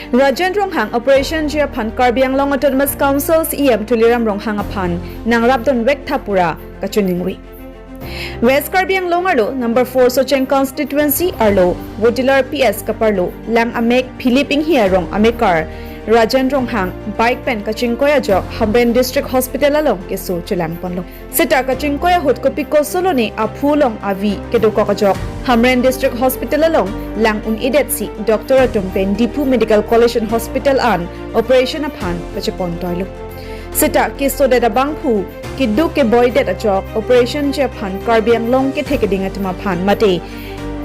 Rajan Ronghang Operation Japan Karbiang Long Autonomous Council CEM Tuliram Ronghang aphan nang Rabdon Wek Thapura Kachuningwi. West Karbiang Longarlo number 4 Socheng constituency Arlo Wotilar PS Kaparlo Lang Amek Philipping Hiarong Amekar Rajan Ronghang bike pen Kachingkoya Jok Hamben District Hospital along Keso Chulamponlo Sita Kachingkoya Hut Kopiko Solone Apulong Avi Kedoko Jok Hamren District Hospital along Lang Idetsi Dr. Atumpen Dipu Medical College and Hospital an Operation aphan Kachapon Toilo Sita Keso Dada Bangpu Kidu ke boy det ajok Operation Japan Karbiang Long ke thekeding atma phan mate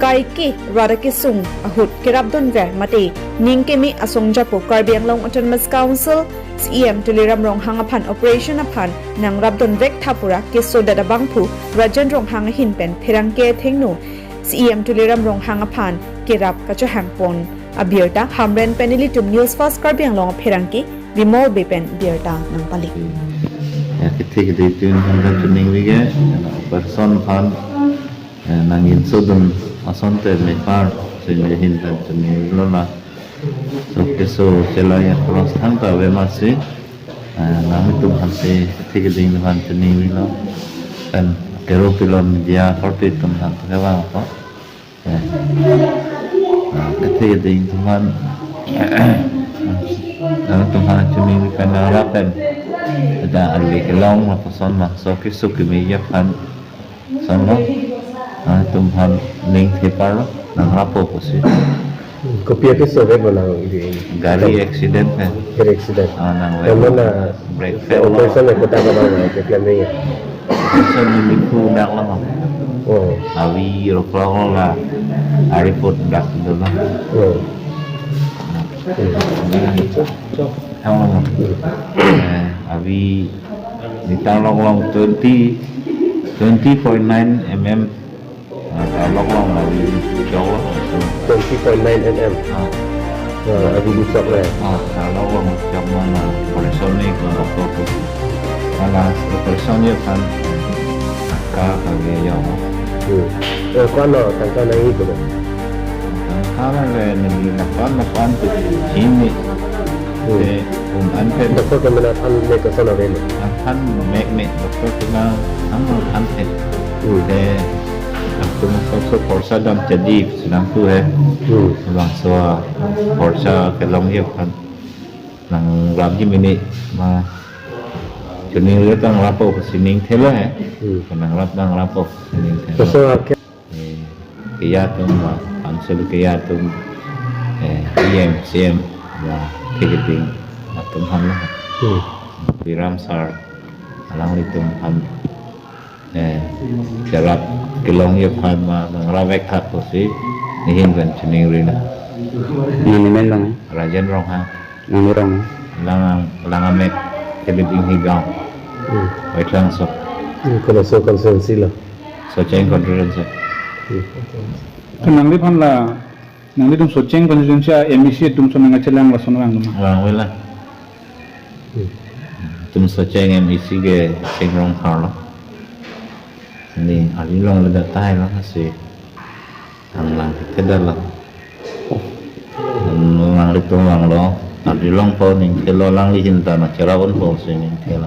kai ki rada ke sung ahut kerap don ver mate ning ke mi asong japo Karbiang Long Autonomous Council CEM Tuliram Ronghang aphan Operation aphan nang rabdon vek thapura Keso dada bangphu Rajan Ronghang hinpen pherang ke thengnu CEM Tuliram Ronghang aphan kerap kacho hangpon abirta hamren penilitum news fast Karbiang Long pherang ke bimol bepen birta nang palik ketika itu hendak kuning juga, person pan nangin sudun ason ter mekar sehingga hendak kuning lola. So keso celaya cross tangka we masih, nang itu masih ketika itu hendak kuning lola dan kerupilon dia korte itu hendak kewa apa? Ketika itu hendak nang itu hendak kuning karena rapen. Ada alwi kelong apa sama so keso kemiya pan sama tumhan ning thepar nang rapo posi kopi keso be bolang ini gari accident hai gari accident nang mana break fail operation ke kota mana ke plan ni so ni ku dak lah oh awi roklong lah report dak dulu oh How avi ditang long 20.9 mm long avi jauh 20.9 mm avi busuk lah long jauh mana personik atau mana personik kan kave jauh kono tangka nang itu tangka le ni napan tu ini anten doktor kemenat an mereka sana bela anten mek doktor kena anten aku masuk korsa dam jadi senang tu langsung korsa kelong dia kan nang lagi minit mah jenis dia tang lapo sining thela nang lapo sining thela so kaya tu mah ansel kaya tu CEM lah ticketing atau hamlah piram sar alang litum kerap kelong ye phan ma rawek hat posi nihin kan chening rina ini memang Rajan Ronghang orang lang amek ticketing higang wait lang so kalau so konsensi lah so change conference nang li phan la nang li tum socheng constituency MEC tum so nang chelang la sonang ma wang wela tum so change MEC ge sing rong thar lo ni ali long la tai lo si ang lang kedal lo lang li tum lang lo ali long po ning kelo lang li hinta na cherawon po sing ning kelo